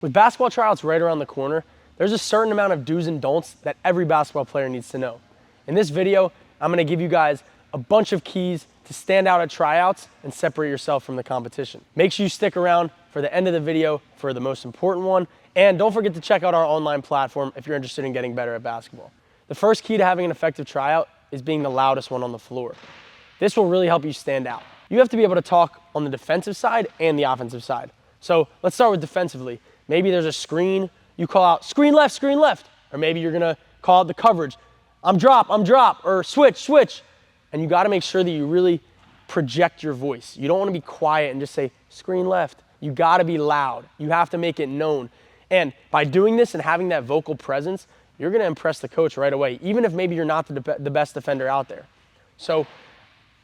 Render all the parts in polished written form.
With basketball tryouts right around the corner, there's a certain amount of do's and don'ts that every basketball player needs to know. In this video, I'm gonna give you guys a bunch of keys to stand out at tryouts and separate yourself from the competition. Make sure you stick around for the end of the video for the most important one, and don't forget to check out our online platform if you're interested in getting better at basketball. The first key to having an effective tryout is being the loudest one on the floor. This will really help you stand out. You have to be able to talk on the defensive side and the offensive side. So let's start with defensively. Maybe there's a screen, you call out screen left, or maybe you're gonna call out the coverage. I'm drop, or switch. And you gotta make sure that you really project your voice. You don't wanna be quiet and just say screen left. You gotta be loud. You have to make it known. And by doing this and having that vocal presence, you're gonna impress the coach right away, even if maybe you're not the best defender out there. So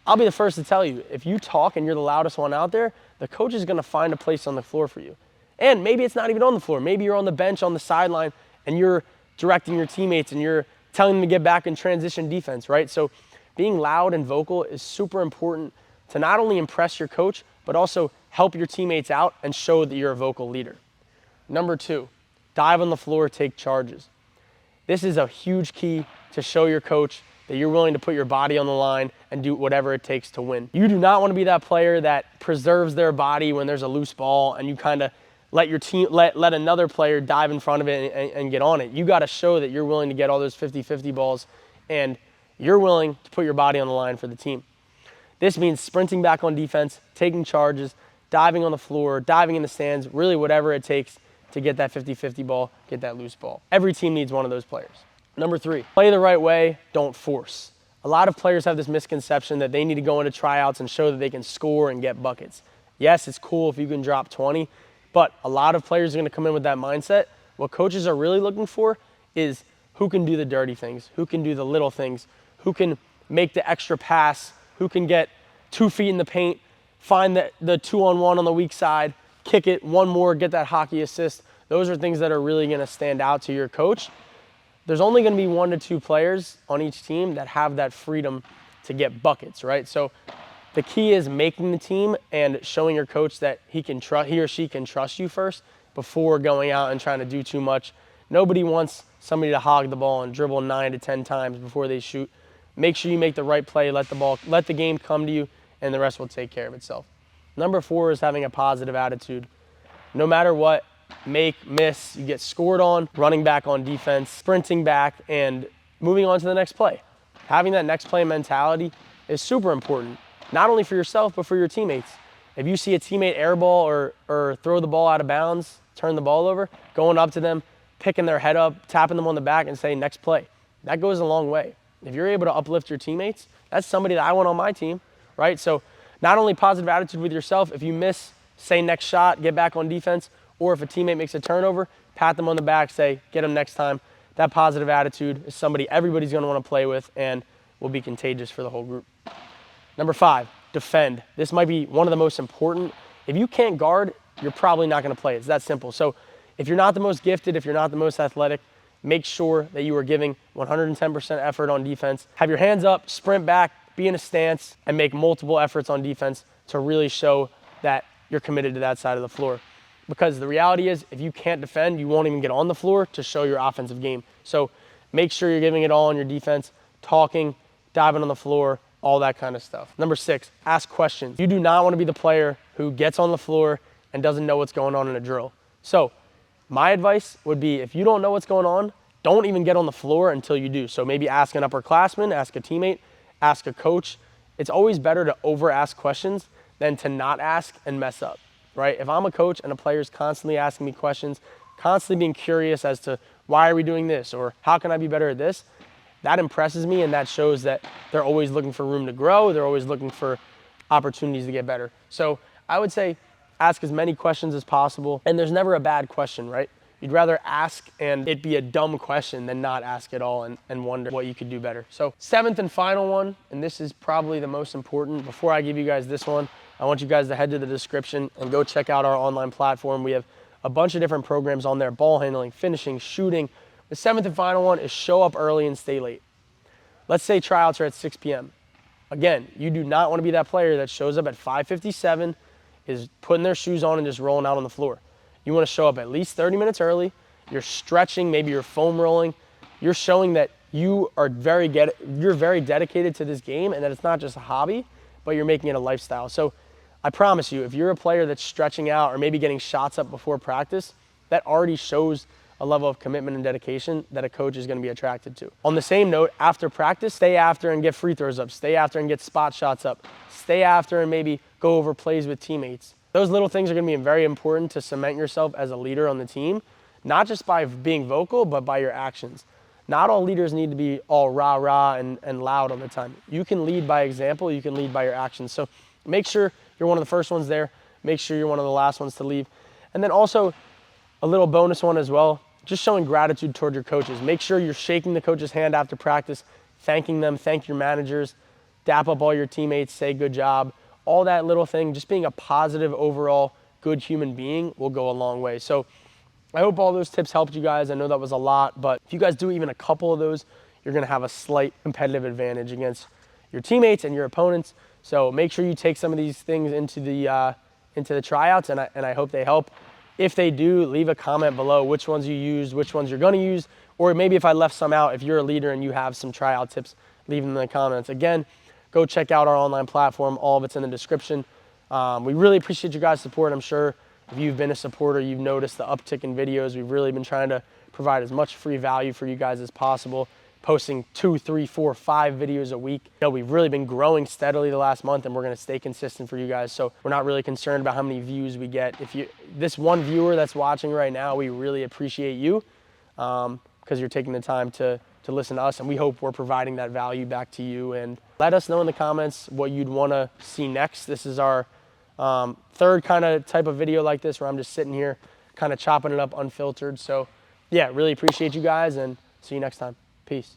I'll be the first to tell you, if you talk and you're the loudest one out there, the coach is gonna find a place on the floor for you. And maybe it's not even on the floor. Maybe you're on the bench, on the sideline, and you're directing your teammates and you're telling them to get back in transition defense, right? So being loud and vocal is super important to not only impress your coach, but also help your teammates out and show that you're a vocal leader. Number 2, dive on the floor, take charges. This is a huge key to show your coach that you're willing to put your body on the line and do whatever it takes to win. You do not want to be that player that preserves their body when there's a loose ball and you kind of let your team, let another player dive in front of it and get on it. You got to show that you're willing to get all those 50-50 balls and you're willing to put your body on the line for the team. This means sprinting back on defense, taking charges, diving on the floor, diving in the stands, really whatever it takes to get that 50-50 ball, get that loose ball. Every team needs one of those players. Number 3, play the right way, don't force. A lot of players have this misconception that they need to go into tryouts and show that they can score and get buckets. Yes, it's cool if you can drop 20, but a lot of players are gonna come in with that mindset. What coaches are really looking for is who can do the dirty things, who can do the little things, who can make the extra pass, who can get 2 feet in the paint, find the 2-on-1 on the weak side, kick it, one more, get that hockey assist. Those are things that are really gonna stand out to your coach. There's only gonna be 1 to 2 players on each team that have that freedom to get buckets, right? So the key is making the team and showing your coach that he or she can trust you first before going out and trying to do too much. Nobody wants somebody to hog the ball and dribble 9 to 10 times before they shoot. Make sure you make the right play, let the game come to you, and the rest will take care of itself. Number 4 is having a positive attitude. No matter what, make, miss, you get scored on, running back on defense, sprinting back, and moving on to the next play. Having that next play mentality is super important, not only for yourself, but for your teammates. If you see a teammate airball or throw the ball out of bounds, turn the ball over, going up to them, picking their head up, tapping them on the back and saying, next play. That goes a long way. If you're able to uplift your teammates, that's somebody that I want on my team, right? So not only positive attitude with yourself, if you miss, say next shot, get back on defense, or if a teammate makes a turnover, pat them on the back, say, get them next time. That positive attitude is somebody everybody's gonna wanna play with and will be contagious for the whole group. Number 5, defend. This might be one of the most important. If you can't guard, you're probably not gonna play. It's that simple. So if you're not the most gifted, if you're not the most athletic, make sure that you are giving 110% effort on defense. Have your hands up, sprint back, be in a stance, and make multiple efforts on defense to really show that you're committed to that side of the floor. Because the reality is, if you can't defend, you won't even get on the floor to show your offensive game. So make sure you're giving it all on your defense, talking, diving on the floor, all that kind of stuff. Number 6, ask questions. You do not want to be the player who gets on the floor and doesn't know what's going on in a drill. So my advice would be, if you don't know what's going on, don't even get on the floor until you do. So maybe ask an upperclassman, ask a teammate, ask a coach. It's always better to over ask questions than to not ask and mess up, right? If I'm a coach and a player's constantly asking me questions, constantly being curious as to why are we doing this or how can I be better at this, that impresses me and that shows that they're always looking for room to grow. They're always looking for opportunities to get better. So I would say ask as many questions as possible, and there's never a bad question, right? You'd rather ask and it be a dumb question than not ask at all and wonder what you could do better. So 7th and final one, and this is probably the most important. Before I give you guys this one, I want you guys to head to the description and go check out our online platform. We have a bunch of different programs on there: ball handling, finishing, shooting. The 7th and final one is show up early and stay late. Let's say tryouts are at 6 p.m. Again, you do not want to be that player that shows up at 5:57, is putting their shoes on and just rolling out on the floor. You want to show up at least 30 minutes early. You're stretching, maybe you're foam rolling. You're showing that you're very dedicated to this game and that it's not just a hobby, but you're making it a lifestyle. So I promise you, if you're a player that's stretching out or maybe getting shots up before practice, that already shows a level of commitment and dedication that a coach is going to be attracted to. On the same note, after practice, stay after and get free throws up. Stay after and get spot shots up. Stay after and maybe go over plays with teammates. Those little things are going to be very important to cement yourself as a leader on the team, not just by being vocal, but by your actions. Not all leaders need to be all rah-rah and loud all the time. You can lead by example. You can lead by your actions. So make sure you're one of the first ones there. Make sure you're one of the last ones to leave. And then also a little bonus one as well, just showing gratitude toward your coaches. Make sure you're shaking the coach's hand after practice, thanking them, thank your managers, dap up all your teammates, say good job. All that little thing, just being a positive overall good human being will go a long way. So I hope all those tips helped you guys. I know that was a lot, but if you guys do even a couple of those, you're gonna have a slight competitive advantage against your teammates and your opponents. So make sure you take some of these things into the tryouts, and I hope they help. If they do, leave a comment below which ones you used, which ones you're gonna use, or maybe if I left some out, if you're a leader and you have some tryout tips, leave them in the comments. Again, go check out our online platform. All of it's in the description. We really appreciate your guys' support. I'm sure if you've been a supporter, you've noticed the uptick in videos. We've really been trying to provide as much free value for you guys as possible, posting 2, 3, 4, 5 videos a week. You know, we've really been growing steadily the last month, and we're gonna stay consistent for you guys. So we're not really concerned about how many views we get. This one viewer that's watching right now, we really appreciate you because you're taking the time to listen to us, and we hope we're providing that value back to you. And let us know in the comments what you'd wanna see next. This is our third kind of type of video like this where I'm just sitting here kind of chopping it up unfiltered. So yeah, really appreciate you guys, and see you next time. Peace.